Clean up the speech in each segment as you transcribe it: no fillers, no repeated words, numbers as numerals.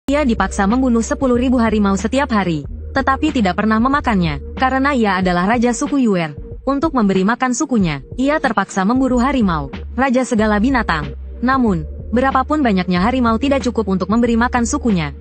Ia dipaksa membunuh 10.000 harimau setiap hari, tetapi tidak pernah memakannya, karena ia adalah raja suku Yuer. Untuk memberi makan sukunya, ia terpaksa memburu harimau, raja segala binatang. Namun, berapapun banyaknya harimau tidak cukup untuk memberi makan sukunya.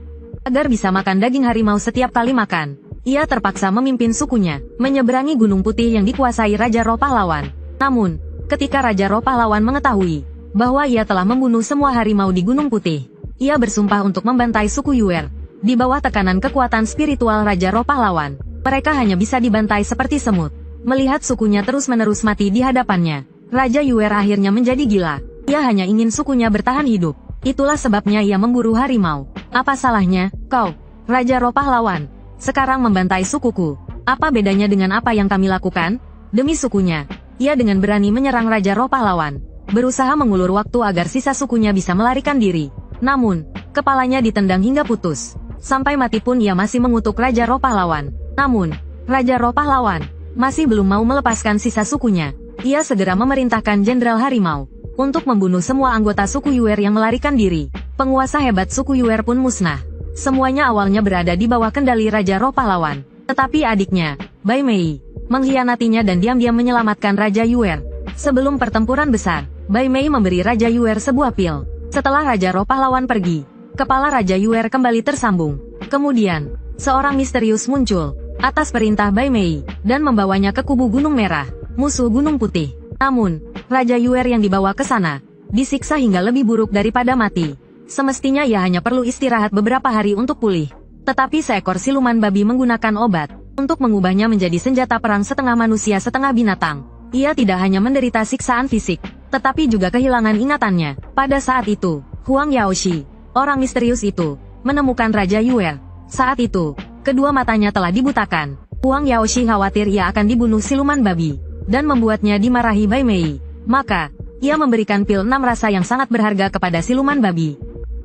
Agar bisa makan daging harimau setiap kali makan, ia terpaksa memimpin sukunya menyeberangi Gunung Putih yang dikuasai Raja Roh Pahlawan. Namun, ketika Raja Roh Pahlawan mengetahui bahwa ia telah membunuh semua harimau di Gunung Putih, ia bersumpah untuk membantai suku Yuer. Di bawah tekanan kekuatan spiritual Raja Roh Pahlawan, mereka hanya bisa dibantai seperti semut. Melihat sukunya terus-menerus mati di hadapannya, Raja Yuer akhirnya menjadi gila. Ia hanya ingin sukunya bertahan hidup. Itulah sebabnya ia memburu harimau. Apa salahnya, kau, Raja Roh Pahlawan, sekarang membantai sukuku? Apa bedanya dengan apa yang kami lakukan? Demi sukunya, ia dengan berani menyerang Raja Roh Pahlawan, berusaha mengulur waktu agar sisa sukunya bisa melarikan diri. Namun, kepalanya ditendang hingga putus. Sampai mati pun ia masih mengutuk Raja Roh Pahlawan. Namun, Raja Roh Pahlawan masih belum mau melepaskan sisa sukunya. Ia segera memerintahkan Jenderal Harimau untuk membunuh semua anggota suku Yuer yang melarikan diri. Penguasa hebat suku Yuer pun musnah. Semuanya awalnya berada di bawah kendali Raja Roh Pahlawan. Tetapi adiknya, Bai Mei, mengkhianatinya dan diam-diam menyelamatkan Raja Yuer. Sebelum pertempuran besar, Bai Mei memberi Raja Yuer sebuah pil. Setelah Raja Roh Pahlawan pergi, kepala Raja Yuer kembali tersambung. Kemudian, seorang misterius muncul atas perintah Bai Mei dan membawanya ke kubu Gunung Merah, musuh Gunung Putih. Namun, Raja Yuer yang dibawa ke sana disiksa hingga lebih buruk daripada mati. Semestinya ia hanya perlu istirahat beberapa hari untuk pulih. Tetapi seekor siluman babi menggunakan obat untuk mengubahnya menjadi senjata perang setengah manusia setengah binatang. Ia tidak hanya menderita siksaan fisik, tetapi juga kehilangan ingatannya. Pada saat itu, Huang Yaoshi, orang misterius itu, menemukan Raja Yuer. Saat itu, kedua matanya telah dibutakan. Huang Yaoshi khawatir ia akan dibunuh siluman babi dan membuatnya dimarahi Bai Mei. Maka, ia memberikan pil 6 rasa yang sangat berharga kepada siluman babi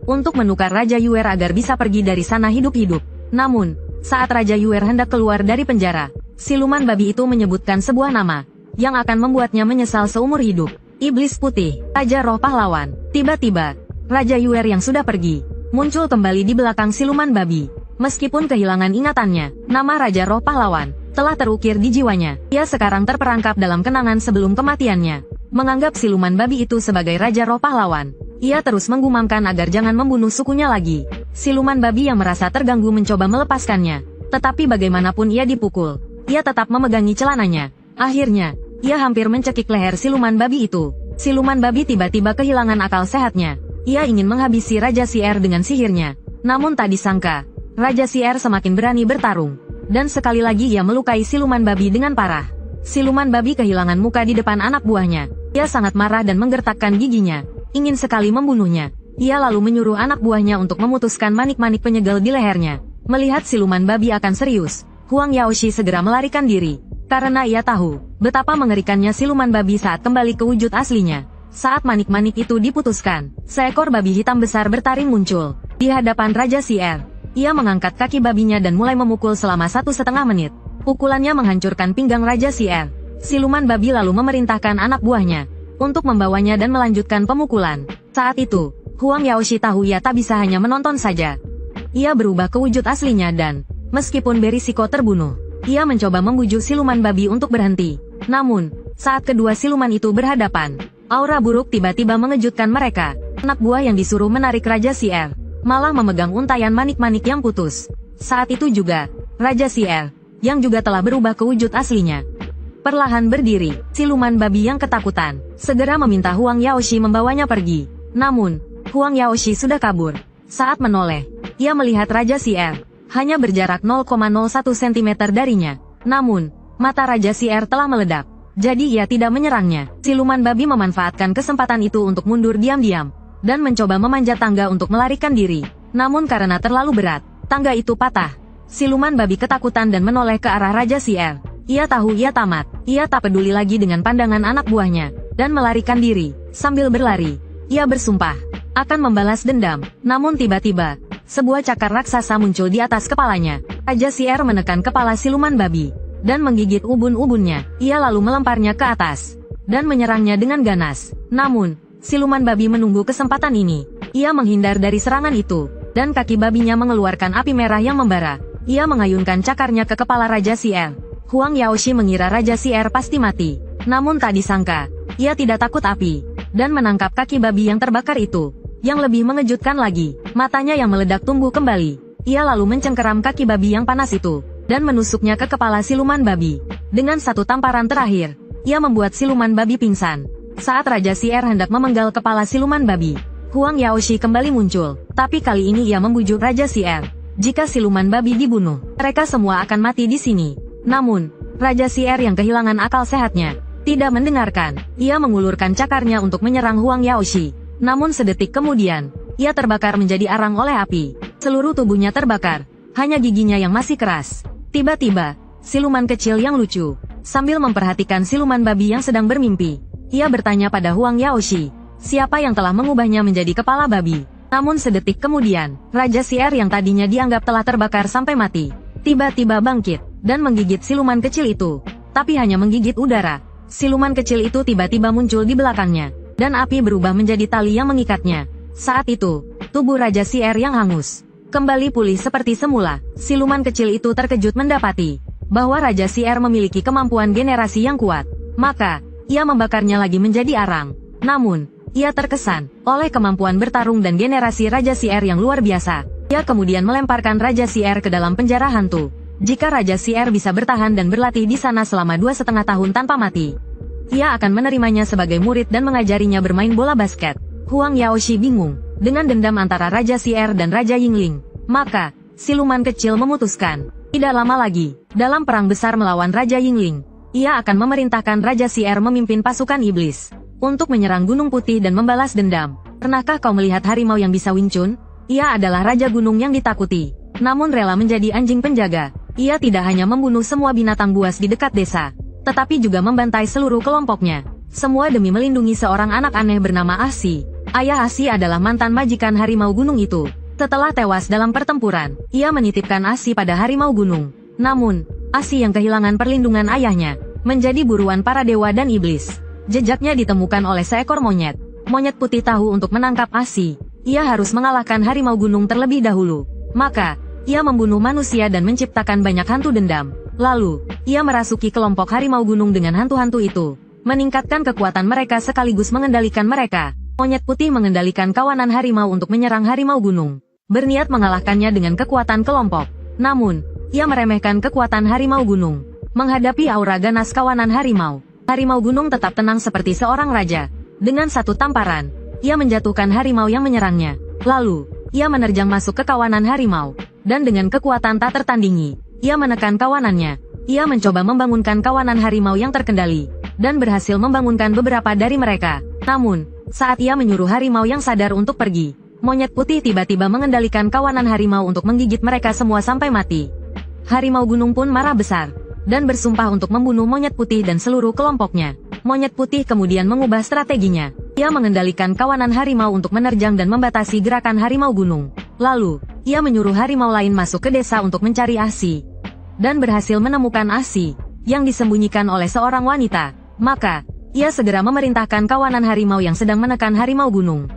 untuk menukar Raja Yuer agar bisa pergi dari sana hidup-hidup. Namun, saat Raja Yuer hendak keluar dari penjara, siluman babi itu menyebutkan sebuah nama yang akan membuatnya menyesal seumur hidup. Iblis Putih, Raja Roh Pahlawan. Tiba-tiba, Raja Yuer yang sudah pergi muncul kembali di belakang siluman babi. Meskipun kehilangan ingatannya, nama Raja Roh Pahlawan telah terukir di jiwanya. Ia sekarang terperangkap dalam kenangan sebelum kematiannya. Menganggap siluman babi itu sebagai Raja Roh Pahlawan, ia terus menggumamkan agar jangan membunuh sukunya lagi. Siluman babi yang merasa terganggu mencoba melepaskannya. Tetapi bagaimanapun ia dipukul, ia tetap memegangi celananya. Akhirnya, ia hampir mencekik leher siluman babi itu. Siluman babi tiba-tiba kehilangan akal sehatnya. Ia ingin menghabisi Raja Sier dengan sihirnya. Namun tak disangka, Raja Sier semakin berani bertarung. Dan sekali lagi ia melukai siluman babi dengan parah. Siluman babi kehilangan muka di depan anak buahnya. Ia sangat marah dan menggertakkan giginya, ingin sekali membunuhnya. Ia lalu menyuruh anak buahnya untuk memutuskan manik-manik penyegel di lehernya. Melihat siluman babi akan serius, Huang Yaoshi segera melarikan diri. Karena ia tahu betapa mengerikannya siluman babi saat kembali ke wujud aslinya. Saat manik-manik itu diputuskan, seekor babi hitam besar bertaring muncul di hadapan Raja Sier. Ia mengangkat kaki babinya dan mulai memukul selama 1,5 menit. Pukulannya menghancurkan pinggang Raja Sier. Siluman babi lalu memerintahkan anak buahnya untuk membawanya dan melanjutkan pemukulan. Saat itu, Huang Yaoshi tahu ia tak bisa hanya menonton saja. Ia berubah ke wujud aslinya dan, meskipun berisiko terbunuh, ia mencoba membujuk siluman babi untuk berhenti. Namun, saat kedua siluman itu berhadapan, aura buruk tiba-tiba mengejutkan mereka. Anak buah yang disuruh menarik Raja Sier malah memegang untayan manik-manik yang putus. Saat itu juga, Raja Sier, yang juga telah berubah ke wujud aslinya, perlahan berdiri. Siluman babi yang ketakutan segera meminta Huang Yaoshi membawanya pergi. Namun, Huang Yaoshi sudah kabur. Saat menoleh, ia melihat Raja Sier hanya berjarak 0,01 cm darinya. Namun, mata Raja Sier telah meledak. Jadi ia tidak menyerangnya. Siluman babi memanfaatkan kesempatan itu untuk mundur diam-diam dan mencoba memanjat tangga untuk melarikan diri. Namun karena terlalu berat, tangga itu patah. Siluman babi ketakutan dan menoleh ke arah Raja Sier. Ia tahu ia tamat. Ia tak peduli lagi dengan pandangan anak buahnya dan melarikan diri. Sambil berlari, ia bersumpah akan membalas dendam. Namun tiba-tiba, sebuah cakar raksasa muncul di atas kepalanya. Raja Sier menekan kepala siluman babi dan menggigit ubun-ubunnya. Ia lalu melemparnya ke atas dan menyerangnya dengan ganas. Namun, siluman babi menunggu kesempatan ini. Ia menghindar dari serangan itu dan kaki babinya mengeluarkan api merah yang membara. Ia mengayunkan cakarnya ke kepala Raja Sier. Huang Yaoshi mengira Raja Sier pasti mati. Namun tak disangka, ia tidak takut api, dan menangkap kaki babi yang terbakar itu. Yang lebih mengejutkan lagi, matanya yang meledak tumbuh kembali. Ia lalu mencengkeram kaki babi yang panas itu, dan menusuknya ke kepala siluman babi. Dengan satu tamparan terakhir, ia membuat siluman babi pingsan. Saat Raja Sier hendak memenggal kepala siluman babi, Huang Yaoshi kembali muncul, tapi kali ini ia membujuk Raja Sier. Jika siluman babi dibunuh, mereka semua akan mati di sini. Namun, Raja Sier yang kehilangan akal sehatnya, tidak mendengarkan. Ia mengulurkan cakarnya untuk menyerang Huang Yaoshi. Namun sedetik kemudian, ia terbakar menjadi arang oleh api. Seluruh tubuhnya terbakar, hanya giginya yang masih keras. Tiba-tiba, siluman kecil yang lucu, sambil memperhatikan siluman babi yang sedang bermimpi, ia bertanya pada Huang Yaoshi, siapa yang telah mengubahnya menjadi kepala babi. Namun sedetik kemudian, Raja Sier yang tadinya dianggap telah terbakar sampai mati, tiba-tiba bangkit, dan menggigit siluman kecil itu. Tapi hanya menggigit udara. Siluman kecil itu tiba-tiba muncul di belakangnya, dan api berubah menjadi tali yang mengikatnya. Saat itu, tubuh Raja Sier yang hangus kembali pulih seperti semula. Siluman kecil itu terkejut mendapati bahwa Raja Sier memiliki kemampuan generasi yang kuat. Maka, ia membakarnya lagi menjadi arang. Namun, ia terkesan oleh kemampuan bertarung dan generasi Raja Sier yang luar biasa. Ia kemudian melemparkan Raja Sier ke dalam penjara hantu. Jika Raja Sier bisa bertahan dan berlatih di sana selama 2,5 tahun tanpa mati, ia akan menerimanya sebagai murid dan mengajarinya bermain bola basket. Huang Yaoshi bingung dengan dendam antara Raja Sier dan Raja Yingling. Maka, siluman kecil memutuskan, tidak lama lagi, dalam perang besar melawan Raja Yingling, ia akan memerintahkan Raja Sier memimpin pasukan iblis untuk menyerang Gunung Putih dan membalas dendam. Pernahkah kau melihat harimau yang bisa Wing Chun? Ia adalah raja gunung yang ditakuti, namun rela menjadi anjing penjaga. Ia tidak hanya membunuh semua binatang buas di dekat desa, tetapi juga membantai seluruh kelompoknya. Semua demi melindungi seorang anak aneh bernama Asi. Ayah Asi adalah mantan majikan harimau gunung itu. Setelah tewas dalam pertempuran, ia menitipkan Asi pada harimau gunung. Namun, Asi yang kehilangan perlindungan ayahnya, menjadi buruan para dewa dan iblis. Jejaknya ditemukan oleh seekor monyet. Monyet putih tahu untuk menangkap Asi, ia harus mengalahkan harimau gunung terlebih dahulu. Maka, ia membunuh manusia dan menciptakan banyak hantu dendam. Lalu, ia merasuki kelompok harimau gunung dengan hantu-hantu itu, meningkatkan kekuatan mereka sekaligus mengendalikan mereka. Monyet putih mengendalikan kawanan harimau untuk menyerang harimau gunung, berniat mengalahkannya dengan kekuatan kelompok. Namun, ia meremehkan kekuatan harimau gunung. Menghadapi aura ganas kawanan harimau, harimau gunung tetap tenang seperti seorang raja. Dengan satu tamparan, ia menjatuhkan harimau yang menyerangnya. Lalu, ia menerjang masuk ke kawanan harimau, dan dengan kekuatan tak tertandingi, ia menekan kawanannya. Ia mencoba membangunkan kawanan harimau yang terkendali, dan berhasil membangunkan beberapa dari mereka. Namun, saat ia menyuruh harimau yang sadar untuk pergi, monyet putih tiba-tiba mengendalikan kawanan harimau untuk menggigit mereka semua sampai mati. Harimau gunung pun marah besar, dan bersumpah untuk membunuh monyet putih dan seluruh kelompoknya. Monyet putih kemudian mengubah strateginya. Ia mengendalikan kawanan harimau untuk menerjang dan membatasi gerakan harimau gunung. Lalu, ia menyuruh harimau lain masuk ke desa untuk mencari Asi, dan berhasil menemukan Asi, yang disembunyikan oleh seorang wanita. Maka, ia segera memerintahkan kawanan harimau yang sedang menekan harimau gunung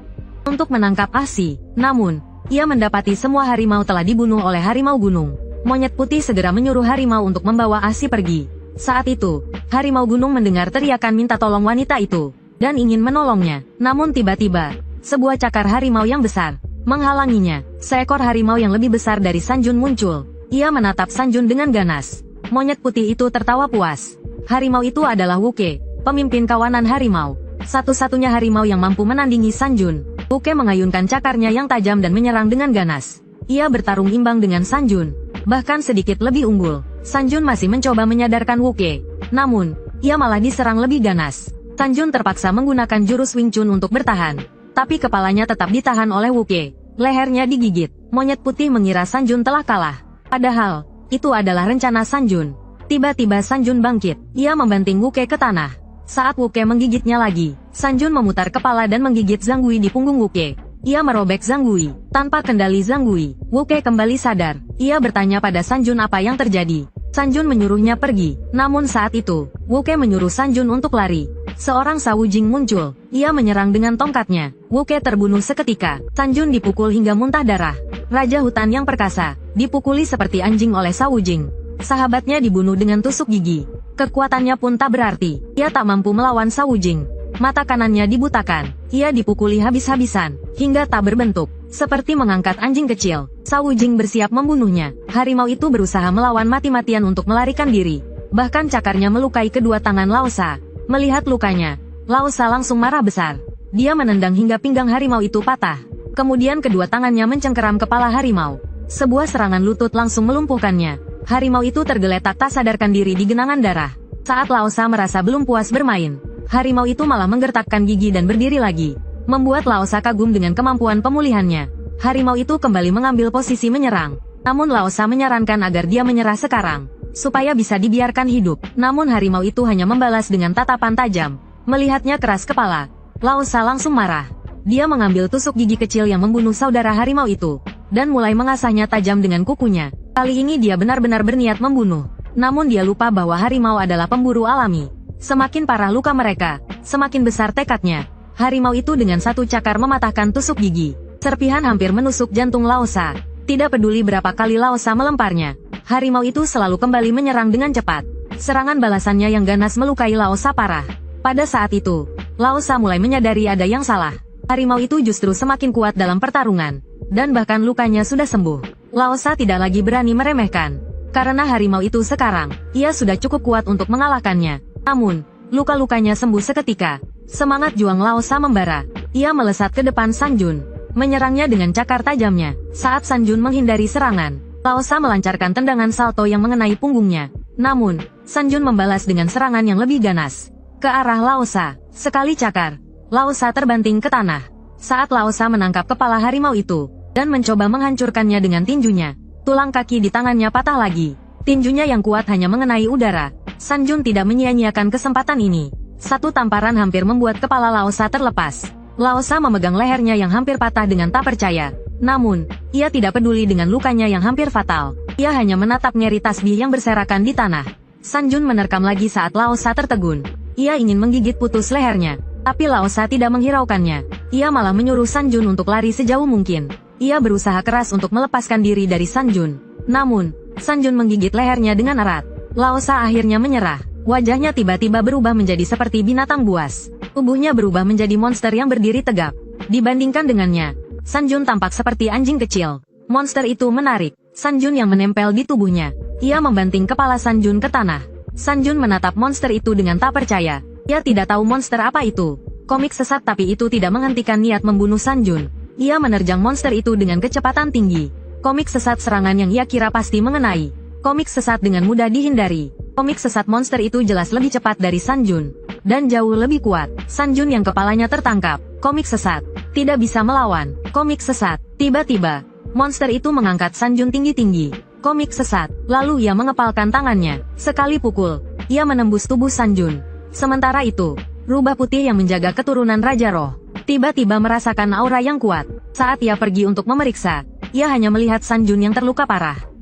untuk menangkap Asi. Namun, ia mendapati semua harimau telah dibunuh oleh harimau gunung. Monyet putih segera menyuruh harimau untuk membawa Asi pergi. Saat itu, harimau gunung mendengar teriakan minta tolong wanita itu, dan ingin menolongnya. Namun tiba-tiba, sebuah cakar harimau yang besar menghalanginya. Seekor harimau yang lebih besar dari Sanjun muncul. Ia menatap Sanjun dengan ganas. Monyet putih itu tertawa puas. Harimau itu adalah Wuke, pemimpin kawanan harimau. Satu-satunya harimau yang mampu menandingi Sanjun. Wuke mengayunkan cakarnya yang tajam dan menyerang dengan ganas. Ia bertarung imbang dengan Sanjun, bahkan sedikit lebih unggul. Sanjun masih mencoba menyadarkan Wuke, namun, ia malah diserang lebih ganas. Sanjun terpaksa menggunakan jurus Wing Chun untuk bertahan, tapi kepalanya tetap ditahan oleh Wuke. Lehernya digigit. Monyet putih mengira Sanjun telah kalah. Padahal, itu adalah rencana Sanjun. Tiba-tiba Sanjun bangkit. Ia membanting Wuke ke tanah. Saat Wuke menggigitnya lagi, Sanjun memutar kepala dan menggigit Zanggui di punggung Wuke. Ia merobek Zanggui. Tanpa kendali Zanggui, Wuke kembali sadar. Ia bertanya pada Sanjun apa yang terjadi. Sanjun menyuruhnya pergi. Namun saat itu, Wuke menyuruh Sanjun untuk lari. Seorang Sawujing muncul. Ia menyerang dengan tongkatnya. Wuke terbunuh seketika. Sanjun dipukul hingga muntah darah. Raja hutan yang perkasa, dipukuli seperti anjing oleh Shao Wujing. Sahabatnya dibunuh dengan tusuk gigi. Kekuatannya pun tak berarti. Ia tak mampu melawan Shao Wujing. Mata kanannya dibutakan. Ia dipukuli habis-habisan, hingga tak berbentuk, seperti mengangkat anjing kecil. Shao Wujing bersiap membunuhnya. Harimau itu berusaha melawan mati-matian untuk melarikan diri. Bahkan cakarnya melukai kedua tangan Laosa. Melihat lukanya, Laosa langsung marah besar. Dia menendang hingga pinggang harimau itu patah. Kemudian kedua tangannya mencengkeram kepala harimau. Sebuah serangan lutut langsung melumpuhkannya. Harimau itu tergeletak tak sadarkan diri di genangan darah. Saat Laosa merasa belum puas bermain, harimau itu malah menggertakkan gigi dan berdiri lagi. Membuat Laosa kagum dengan kemampuan pemulihannya. Harimau itu kembali mengambil posisi menyerang. Namun Laosa menyarankan agar dia menyerah sekarang, supaya bisa dibiarkan hidup. Namun harimau itu hanya membalas dengan tatapan tajam. Melihatnya keras kepala, Laosa langsung marah. Dia mengambil tusuk gigi kecil yang membunuh saudara harimau itu, dan mulai mengasahnya tajam dengan kukunya. Kali ini dia benar-benar berniat membunuh. Namun dia lupa bahwa harimau adalah pemburu alami. Semakin parah luka mereka, semakin besar tekadnya. Harimau itu dengan satu cakar mematahkan tusuk gigi. Serpihan hampir menusuk jantung Laosa. Tidak peduli berapa kali Laosa melemparnya, harimau itu selalu kembali menyerang dengan cepat. Serangan balasannya yang ganas melukai Laosa parah. Pada saat itu, Laosa mulai menyadari ada yang salah. Harimau itu justru semakin kuat dalam pertarungan, dan bahkan lukanya sudah sembuh. Laosa tidak lagi berani meremehkan, karena harimau itu sekarang, ia sudah cukup kuat untuk mengalahkannya. Namun, luka-lukanya sembuh seketika. Semangat juang Laosa membara. Ia melesat ke depan Sanjun, menyerangnya dengan cakar tajamnya. Saat Sanjun menghindari serangan, Laosa melancarkan tendangan salto yang mengenai punggungnya. Namun, Sanjun membalas dengan serangan yang lebih ganas ke arah Laosa. Sekali cakar, Laosa terbanting ke tanah. Saat Laosa menangkap kepala harimau itu dan mencoba menghancurkannya dengan tinjunya, tulang kaki di tangannya patah lagi. Tinjunya yang kuat hanya mengenai udara. Sanjun tidak menyia-nyiakan kesempatan ini. Satu tamparan hampir membuat kepala Laosa terlepas. Laosa memegang lehernya yang hampir patah dengan tak percaya. Namun, ia tidak peduli dengan lukanya yang hampir fatal. Ia hanya menatap nyeri tasbih yang berserakan di tanah. Sanjun menerkam lagi saat Laosa tertegun. Ia ingin menggigit putus lehernya, tapi Laosa tidak menghiraukannya. Ia malah menyuruh Sanjun untuk lari sejauh mungkin. Ia berusaha keras untuk melepaskan diri dari Sanjun. Namun, Sanjun menggigit lehernya dengan erat. Laosa akhirnya menyerah. Wajahnya tiba-tiba berubah menjadi seperti binatang buas. Tubuhnya berubah menjadi monster yang berdiri tegap. Dibandingkan dengannya, Sanjun tampak seperti anjing kecil. Monster itu menarik Sanjun yang menempel di tubuhnya. Ia membanting kepala Sanjun ke tanah. Sanjun menatap monster itu dengan tak percaya. Ia tidak tahu monster apa itu. Komik sesat, tapi itu tidak menghentikan niat membunuh Sanjun. Ia menerjang monster itu dengan kecepatan tinggi. Komik sesat serangan yang ia kira pasti mengenai. Komik sesat dengan mudah dihindari. Komik sesat monster itu jelas lebih cepat dari Sanjun, dan jauh lebih kuat. Sanjun yang kepalanya tertangkap. Komik sesat tidak bisa melawan. Komik sesat. Tiba-tiba, monster itu mengangkat Sanjun tinggi-tinggi. Komik sesat. Lalu ia mengepalkan tangannya. Sekali pukul, ia menembus tubuh Sanjun. Sementara itu, rubah putih yang menjaga keturunan Raja Roh tiba-tiba merasakan aura yang kuat. Saat ia pergi untuk memeriksa, ia hanya melihat Sanjun yang terluka parah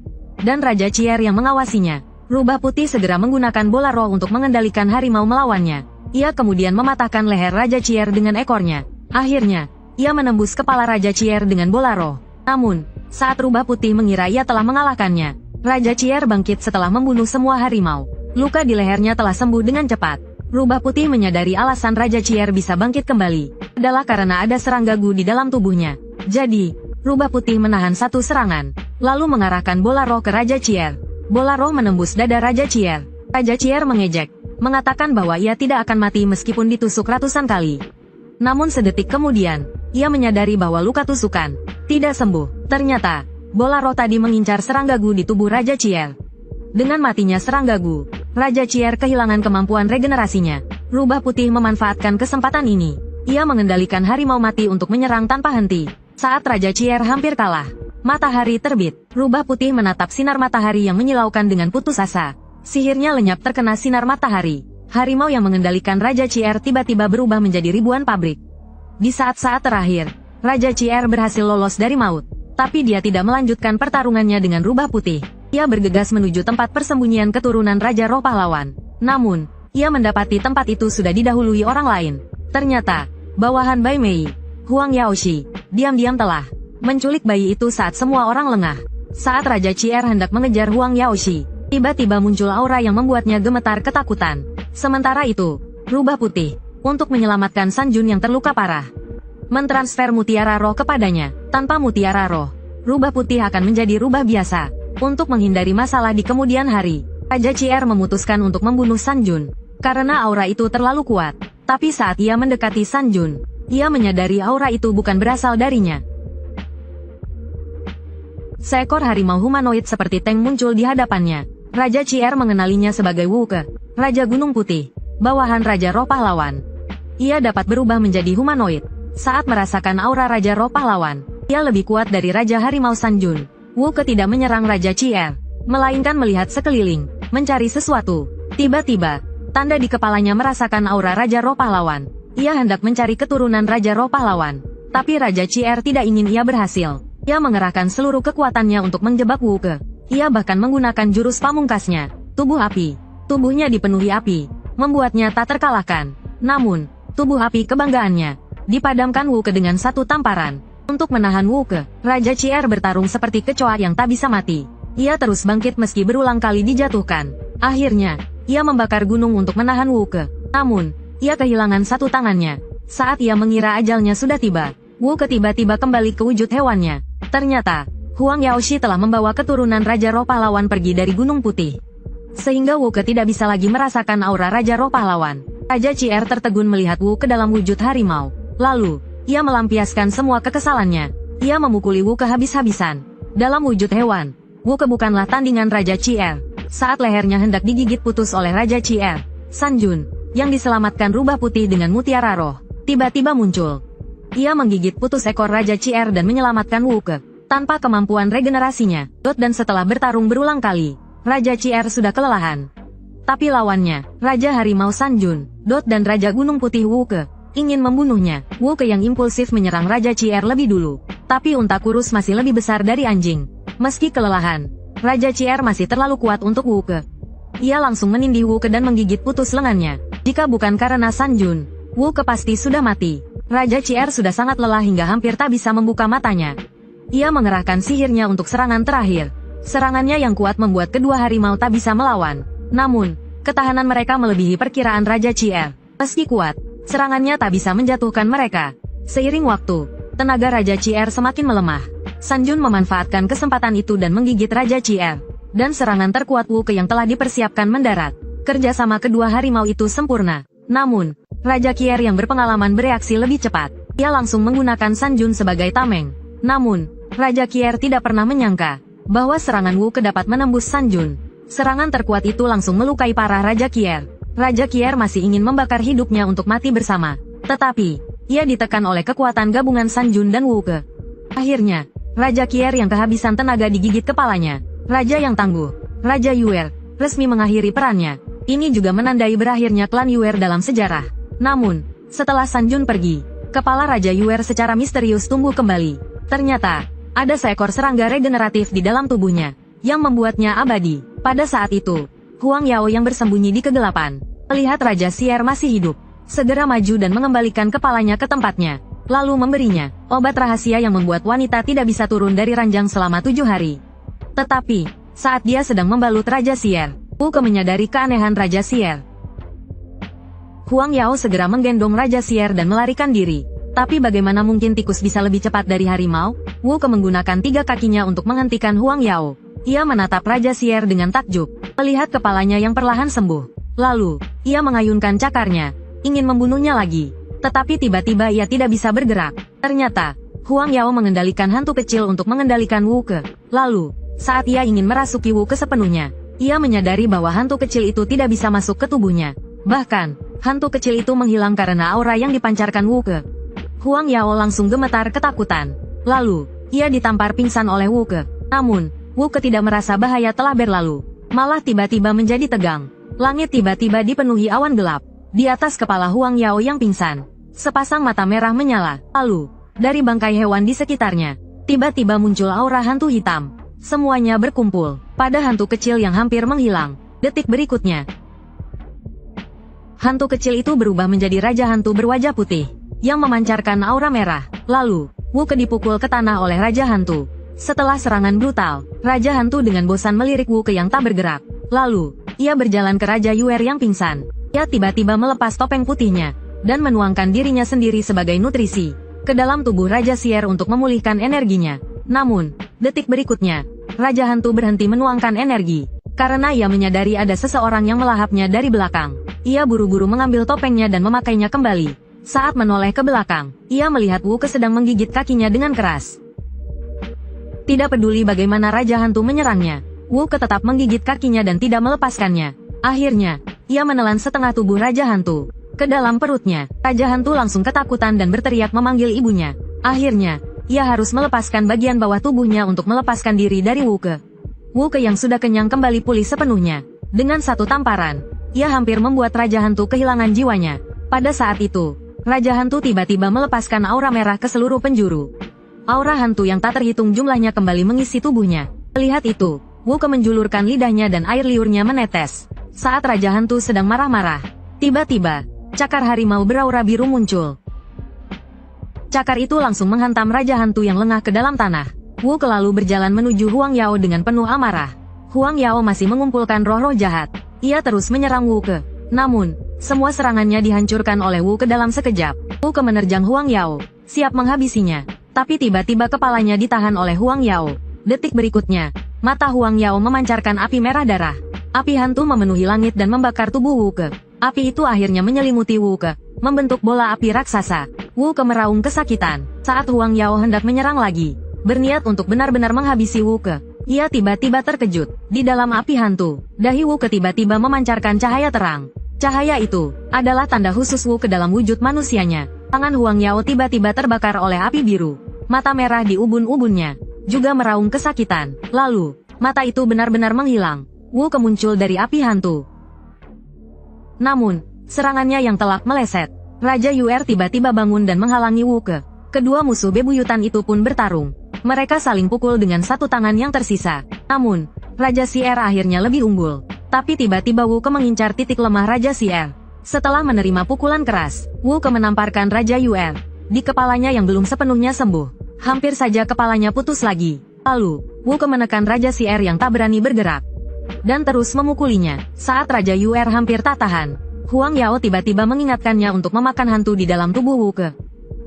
dan Raja Cier yang mengawasinya. Rubah putih segera menggunakan bola roh untuk mengendalikan harimau melawannya. Ia kemudian mematahkan leher Raja Cier dengan ekornya. Akhirnya, ia menembus kepala Raja Cier dengan bola roh. Namun, saat rubah putih mengira ia telah mengalahkannya, Raja Cier bangkit setelah membunuh semua harimau. Luka di lehernya telah sembuh dengan cepat. Rubah putih menyadari alasan Raja Cier bisa bangkit kembali adalah karena ada serangga gu di dalam tubuhnya. Jadi, rubah putih menahan satu serangan, lalu mengarahkan bola roh ke Raja Cier. Bola roh menembus dada Raja Cier. Raja Cier mengejek, mengatakan bahwa ia tidak akan mati meskipun ditusuk ratusan kali. Namun sedetik kemudian, ia menyadari bahwa luka tusukan tidak sembuh. Ternyata, bola roh tadi mengincar serangga gu di tubuh Raja Cier. Dengan matinya serangga gu, Raja Cier kehilangan kemampuan regenerasinya. Rubah putih memanfaatkan kesempatan ini. Ia mengendalikan harimau mati untuk menyerang tanpa henti. Saat Raja Cier hampir kalah, matahari terbit. Rubah putih menatap sinar matahari yang menyilaukan dengan putus asa. Sihirnya lenyap terkena sinar matahari. Harimau yang mengendalikan Raja Cier tiba-tiba berubah menjadi ribuan pabrik. Di saat-saat terakhir, Raja Cier berhasil lolos dari maut. Tapi dia tidak melanjutkan pertarungannya dengan rubah putih. Ia bergegas menuju tempat persembunyian keturunan Raja Roh Pahlawan. Namun, ia mendapati tempat itu sudah didahului orang lain. Ternyata, bawahan Bai Mei, Huang Yaoshi, diam-diam telah menculik bayi itu saat semua orang lengah. Saat Raja Cier hendak mengejar Huang Yaoshi, tiba-tiba muncul aura yang membuatnya gemetar ketakutan. Sementara itu, rubah putih, untuk menyelamatkan Sanjun yang terluka parah, mentransfer mutiara roh kepadanya. Tanpa mutiara roh, rubah putih akan menjadi rubah biasa. Untuk menghindari masalah di kemudian hari, Raja Cier memutuskan untuk membunuh Sanjun, karena aura itu terlalu kuat. Tapi saat ia mendekati Sanjun, ia menyadari aura itu bukan berasal darinya. Seekor harimau humanoid seperti tank muncul di hadapannya. Raja Cier mengenalinya sebagai Wuke, Raja Gunung Putih, bawahan Raja Roh Pahlawan. Ia dapat berubah menjadi humanoid. Saat merasakan aura Raja Roh Pahlawan, ia lebih kuat dari Raja Harimau Sanjun. Wuke tidak menyerang Raja Cier, melainkan melihat sekeliling, mencari sesuatu. Tiba-tiba, tanda di kepalanya merasakan aura Raja Roh Pahlawan. Ia hendak mencari keturunan Raja Roh Pahlawan. Tapi Raja Cier tidak ingin ia berhasil. Ia mengerahkan seluruh kekuatannya untuk menjebak Wuke. Ia bahkan menggunakan jurus pamungkasnya, tubuh api. Tubuhnya dipenuhi api, membuatnya tak terkalahkan. Namun, tubuh api kebanggaannya dipadamkan Wuke dengan satu tamparan. Untuk menahan Wuke, Raja Cier bertarung seperti kecoa yang tak bisa mati. Ia terus bangkit meski berulang kali dijatuhkan. Akhirnya, ia membakar gunung untuk menahan Wuke. Namun, ia kehilangan satu tangannya. Saat ia mengira ajalnya sudah tiba, Wuke tiba-tiba kembali ke wujud hewannya. Ternyata, Huang Yaoshi telah membawa keturunan Raja Roh Pahlawan pergi dari Gunung Putih. Sehingga Wuke tidak bisa lagi merasakan aura Raja Roh Pahlawan. Raja Cier tertegun melihat Wuke dalam wujud harimau. Lalu, ia melampiaskan semua kekesalannya. Ia memukuli Wuke habis-habisan. Dalam wujud hewan, Wuke bukanlah tandingan Raja Cier. Saat lehernya hendak digigit putus oleh Raja Cier, Sanjun, yang diselamatkan rubah putih dengan mutiara roh, tiba-tiba muncul. Ia menggigit putus ekor Raja Cier dan menyelamatkan Wuke. Tanpa kemampuan regenerasinya, dan setelah bertarung berulang kali, Raja Cier sudah kelelahan. Tapi lawannya, Raja Harimau Sanjun, dan Raja Gunung Putih Wuke, ingin membunuhnya. Wuke yang impulsif menyerang Raja Cier lebih dulu. Tapi unta kurus masih lebih besar dari anjing. Meski kelelahan, Raja Cier masih terlalu kuat untuk Wuke. Ia langsung menindih Wuke dan menggigit putus lengannya. Jika bukan karena Sanjun, Wuke pasti sudah mati. Raja Cier sudah sangat lelah hingga hampir tak bisa membuka matanya. Ia mengerahkan sihirnya untuk serangan terakhir. Serangannya yang kuat membuat kedua harimau tak bisa melawan. Namun, ketahanan mereka melebihi perkiraan Raja Cier. Meski kuat, serangannya tak bisa menjatuhkan mereka. Seiring waktu, tenaga Raja Cier semakin melemah. Sanjun memanfaatkan kesempatan itu dan menggigit Raja Cier. Dan serangan terkuat Wuke yang telah dipersiapkan mendarat. Kerjasama kedua harimau itu sempurna. Namun, Raja Cier yang berpengalaman bereaksi lebih cepat. Ia langsung menggunakan Sanjun sebagai tameng. Namun, Raja Cier tidak pernah menyangka bahwa serangan Wuke dapat menembus Sanjun. Serangan terkuat itu langsung melukai parah Raja Cier. Raja Cier masih ingin membakar hidupnya untuk mati bersama. Tetapi, ia ditekan oleh kekuatan gabungan Sanjun dan Wuke. Akhirnya, Raja Cier yang kehabisan tenaga digigit kepalanya. Raja yang tangguh, Raja Yuer, resmi mengakhiri perannya. Ini juga menandai berakhirnya klan Yuer dalam sejarah. Namun, setelah Sanjun pergi, kepala Raja Yuer secara misterius tumbuh kembali. Ternyata, ada seekor serangga regeneratif di dalam tubuhnya, yang membuatnya abadi. Pada saat itu, Huang Yao yang bersembunyi di kegelapan, melihat Raja Cier masih hidup, segera maju dan mengembalikan kepalanya ke tempatnya, lalu memberinya obat rahasia yang membuat wanita tidak bisa turun dari ranjang selama 7 hari. Tetapi, saat dia sedang membalut Raja Cier, Wuke menyadari keanehan Raja Cier. Huang Yao segera menggendong Raja Cier dan melarikan diri. Tapi bagaimana mungkin tikus bisa lebih cepat dari harimau? Wuke menggunakan 3 kakinya untuk menghentikan Huang Yao. Ia menatap Raja Cier dengan takjub, melihat kepalanya yang perlahan sembuh. Lalu, ia mengayunkan cakarnya, ingin membunuhnya lagi. Tetapi tiba-tiba ia tidak bisa bergerak. Ternyata, Huang Yao mengendalikan hantu kecil untuk mengendalikan Wuke. Lalu, saat ia ingin merasuki Wuke sepenuhnya, ia menyadari bahwa hantu kecil itu tidak bisa masuk ke tubuhnya. Bahkan, hantu kecil itu menghilang karena aura yang dipancarkan Wuke. Huang Yao langsung gemetar ketakutan. Lalu, ia ditampar pingsan oleh Wuke. Namun, Wuke tidak merasa bahaya telah berlalu. Malah tiba-tiba menjadi tegang. Langit tiba-tiba dipenuhi awan gelap. Di atas kepala Huang Yao yang pingsan, sepasang mata merah menyala. Lalu, dari bangkai hewan di sekitarnya, tiba-tiba muncul aura hantu hitam. Semuanya berkumpul pada hantu kecil yang hampir menghilang. Detik berikutnya, hantu kecil itu berubah menjadi raja hantu berwajah putih, yang memancarkan aura merah. Lalu, Wu Ke dipukul ke tanah oleh Raja Hantu. Setelah serangan brutal, Raja Hantu dengan bosan melirik Wu Ke yang tak bergerak. Lalu, ia berjalan ke Raja Yuer yang pingsan. Ia tiba-tiba melepas topeng putihnya, dan menuangkan dirinya sendiri sebagai nutrisi ke dalam tubuh Raja Xier untuk memulihkan energinya. Namun, detik berikutnya, Raja Hantu berhenti menuangkan energi, karena ia menyadari ada seseorang yang melahapnya dari belakang. Ia buru-buru mengambil topengnya dan memakainya kembali. Saat menoleh ke belakang, ia melihat Wu Ke sedang menggigit kakinya dengan keras. Tidak peduli bagaimana Raja Hantu menyerangnya, Wu Ke tetap menggigit kakinya dan tidak melepaskannya. Akhirnya, ia menelan setengah tubuh Raja Hantu ke dalam perutnya. Raja Hantu langsung ketakutan dan berteriak memanggil ibunya. Akhirnya, ia harus melepaskan bagian bawah tubuhnya untuk melepaskan diri dari Wu Ke. Wu Ke yang sudah kenyang kembali pulih sepenuhnya. Dengan satu tamparan, ia hampir membuat Raja Hantu kehilangan jiwanya. Pada saat itu, Raja Hantu tiba-tiba melepaskan aura merah ke seluruh penjuru. Aura hantu yang tak terhitung jumlahnya kembali mengisi tubuhnya. Melihat itu, Wu Ke menjulurkan lidahnya dan air liurnya menetes. Saat Raja Hantu sedang marah-marah, tiba-tiba, cakar harimau beraura biru muncul. Cakar itu langsung menghantam Raja Hantu yang lengah ke dalam tanah. Wu Ke lalu berjalan menuju Huang Yao dengan penuh amarah. Huang Yao masih mengumpulkan roh-roh jahat. Ia terus menyerang Wu Ke. Namun, semua serangannya dihancurkan oleh Wu Ke dalam sekejap. Wu Ke menerjang Huang Yao, siap menghabisinya. Tapi tiba-tiba kepalanya ditahan oleh Huang Yao. Detik berikutnya, mata Huang Yao memancarkan api merah darah. Api hantu memenuhi langit dan membakar tubuh Wu Ke. Api itu akhirnya menyelimuti Wu Ke, membentuk bola api raksasa. Wu Ke meraung kesakitan. Saat Huang Yao hendak menyerang lagi, berniat untuk benar-benar menghabisi Wu Ke, ia tiba-tiba terkejut. Di dalam api hantu, dahi Wu Ke tiba-tiba memancarkan cahaya terang. Cahaya itu adalah tanda khusus Wu Ke dalam wujud manusianya. Tangan Huang Yao tiba-tiba terbakar oleh api biru. Mata merah di ubun-ubunnya juga meraung kesakitan. Lalu, mata itu benar-benar menghilang. Wu Ke muncul dari api hantu. Namun, serangannya yang telak meleset. Raja Yuer tiba-tiba bangun dan menghalangi Wu Ke. Kedua musuh bebuyutan itu pun bertarung. Mereka saling pukul dengan satu tangan yang tersisa. Namun, Raja Xier akhirnya lebih unggul. Tapi tiba-tiba Wu Ke mengincar titik lemah Raja Xier. Setelah menerima pukulan keras, Wu Ke menamparkan Raja Yuer di kepalanya yang belum sepenuhnya sembuh. Hampir saja kepalanya putus lagi. Lalu, Wu Ke menekan Raja Xier yang tak berani bergerak dan terus memukulinya. Saat Raja Yuer hampir tak tahan, Huang Yao tiba-tiba mengingatkannya untuk memakan hantu di dalam tubuh Wu Ke.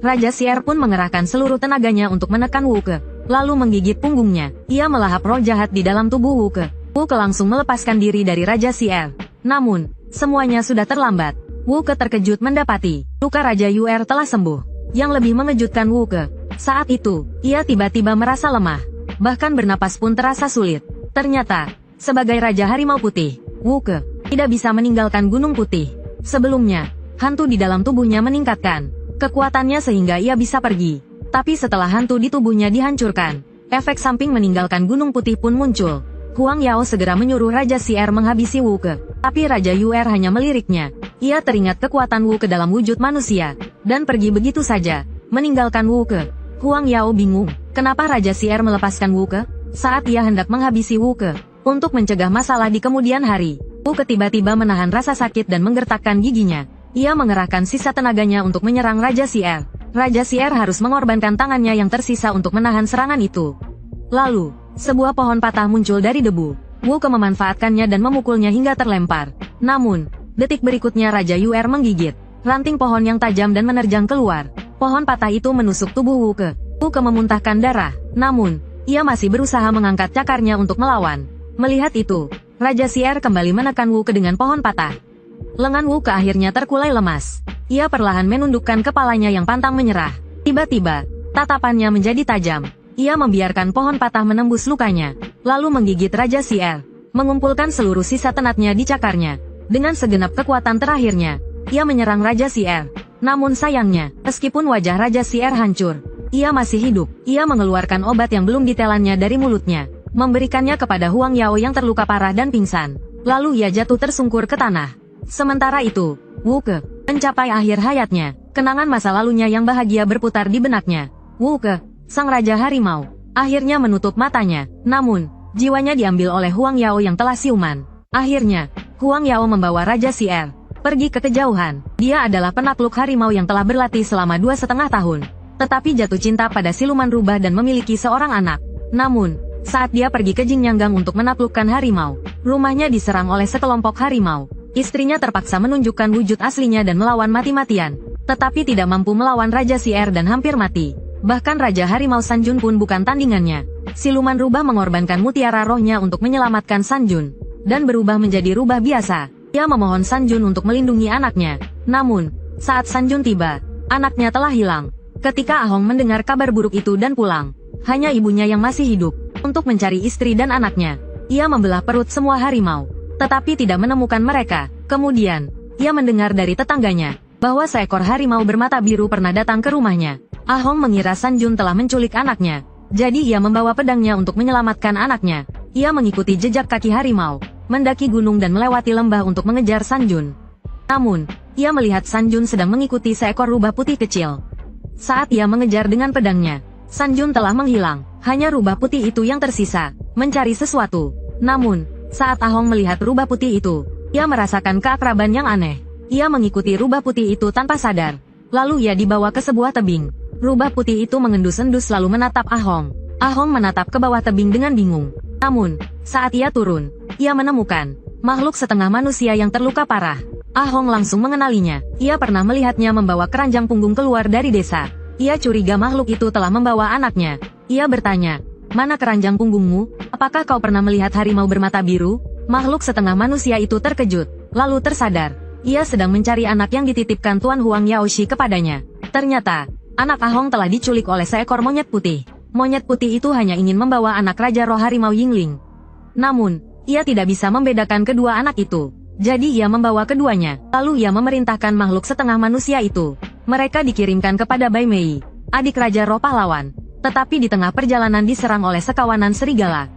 Raja Xier pun mengerahkan seluruh tenaganya untuk menekan Wu Ke, lalu menggigit punggungnya. Ia melahap roh jahat di dalam tubuh Wu Ke. Wu Ke langsung melepaskan diri dari Raja Xier. Namun, semuanya sudah terlambat. Wu Ke terkejut mendapati luka Raja Yuer telah sembuh. Yang lebih mengejutkan Wu Ke, saat itu, ia tiba-tiba merasa lemah. Bahkan bernapas pun terasa sulit. Ternyata, sebagai Raja Harimau Putih, Wu Ke tidak bisa meninggalkan Gunung Putih. Sebelumnya, hantu di dalam tubuhnya meningkatkan kekuatannya sehingga ia bisa pergi. Tapi setelah hantu di tubuhnya dihancurkan, efek samping meninggalkan Gunung Putih pun muncul. Huang Yao segera menyuruh Raja Xier menghabisi Wu Ke. Tapi Raja Yuer hanya meliriknya. Ia teringat kekuatan Wu Ke dalam wujud manusia, dan pergi begitu saja, meninggalkan Wu Ke. Huang Yao bingung, kenapa Raja Xier melepaskan Wu Ke saat ia hendak menghabisi Wu Ke. Untuk mencegah masalah di kemudian hari, Wu Ke tiba-tiba menahan rasa sakit dan menggertakkan giginya. Ia mengerahkan sisa tenaganya untuk menyerang Raja Xier. Raja Xier harus mengorbankan tangannya yang tersisa untuk menahan serangan itu. Lalu, sebuah pohon patah muncul dari debu. Wu Ke memanfaatkannya dan memukulnya hingga terlempar. Namun, detik berikutnya Raja Yuer menggigit ranting pohon yang tajam dan menerjang keluar. Pohon patah itu menusuk tubuh Wu Ke. Wu Ke memuntahkan darah. Namun, ia masih berusaha mengangkat cakarnya untuk melawan. Melihat itu, Raja Xier kembali menekan Wu Ke dengan pohon patah. Lengan Wu Ke akhirnya terkulai lemas. Ia perlahan menundukkan kepalanya yang pantang menyerah. Tiba-tiba, tatapannya menjadi tajam. Ia membiarkan pohon patah menembus lukanya, lalu menggigit Raja Xier, mengumpulkan seluruh sisa tenatnya di cakarnya. Dengan segenap kekuatan terakhirnya, ia menyerang Raja Xier. Namun sayangnya, meskipun wajah Raja Xier hancur, ia masih hidup. Ia mengeluarkan obat yang belum ditelannya dari mulutnya, memberikannya kepada Huang Yao yang terluka parah dan pingsan. Lalu ia jatuh tersungkur ke tanah. Sementara itu, Wu Ke mencapai akhir hayatnya. Kenangan masa lalunya yang bahagia berputar di benaknya. Wu Ke, sang Raja Harimau, akhirnya menutup matanya. Namun, jiwanya diambil oleh Huang Yao yang telah siuman. Akhirnya, Huang Yao membawa Raja Xier pergi ke kejauhan. Dia adalah penakluk harimau yang telah berlatih selama 2,5 tahun. tetapi jatuh cinta pada siluman rubah dan memiliki seorang anak. Namun, saat dia pergi ke Jingyanggang untuk menaklukkan harimau, rumahnya diserang oleh sekelompok harimau. Istrinya terpaksa menunjukkan wujud aslinya dan melawan mati-matian, tetapi tidak mampu melawan Raja Sier dan hampir mati. Bahkan Raja Harimau Sanjun pun bukan tandingannya. Siluman rubah mengorbankan mutiara rohnya untuk menyelamatkan Sanjun, dan berubah menjadi rubah biasa. Ia memohon Sanjun untuk melindungi anaknya. Namun, saat Sanjun tiba, anaknya telah hilang. Ketika Ahong mendengar kabar buruk itu dan pulang, hanya ibunya yang masih hidup. Untuk mencari istri dan anaknya, ia membelah perut semua harimau, tetapi tidak menemukan mereka. Kemudian, ia mendengar dari tetangganya, bahwa seekor harimau bermata biru pernah datang ke rumahnya. Ahong mengira Sanjun telah menculik anaknya, jadi ia membawa pedangnya untuk menyelamatkan anaknya. Ia mengikuti jejak kaki harimau, mendaki gunung dan melewati lembah untuk mengejar Sanjun. Namun, ia melihat Sanjun sedang mengikuti seekor rubah putih kecil. Saat ia mengejar dengan pedangnya, Sanjun telah menghilang. Hanya rubah putih itu yang tersisa, mencari sesuatu. Namun, saat Ahong melihat rubah putih itu, ia merasakan keakraban yang aneh. Ia mengikuti rubah putih itu tanpa sadar. Lalu ia dibawa ke sebuah tebing. Rubah putih itu mengendus-endus lalu menatap Ahong. Ahong menatap ke bawah tebing dengan bingung. Namun, saat ia turun, ia menemukan makhluk setengah manusia yang terluka parah. Ahong langsung mengenalinya. Ia pernah melihatnya membawa keranjang punggung keluar dari desa. Ia curiga makhluk itu telah membawa anaknya. Ia bertanya, "Mana keranjang punggungmu? Apakah kau pernah melihat harimau bermata biru?" Makhluk setengah manusia itu terkejut, lalu tersadar. Ia sedang mencari anak yang dititipkan Tuan Huang Yaoshi kepadanya. Ternyata, anak Ahong telah diculik oleh seekor monyet putih. Monyet putih itu hanya ingin membawa anak Raja Roh Harimau Yingling. Namun, ia tidak bisa membedakan kedua anak itu. Jadi ia membawa keduanya. Lalu ia memerintahkan makhluk setengah manusia itu. Mereka dikirimkan kepada Bai Mei, adik Raja Roh Pahlawan. Tetapi di tengah perjalanan diserang oleh sekawanan serigala.